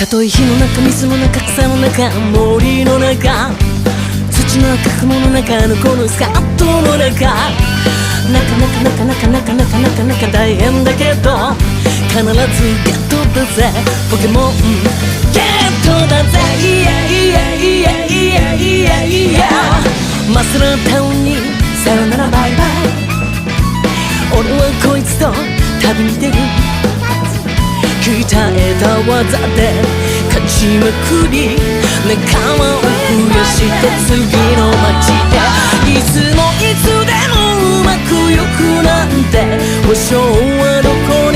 たとえ火の中水の中草の中森の中土の中雲の中のこのスカートの中なか大変だけど必ずゲットだぜポケモンゲットだぜマスラータウンにさよならバイバイ俺はこいつと旅に出る鍛えた技で勝ちまくり仲間を増やして次の街へいつもいつでもうまくよくなんて保証はどこに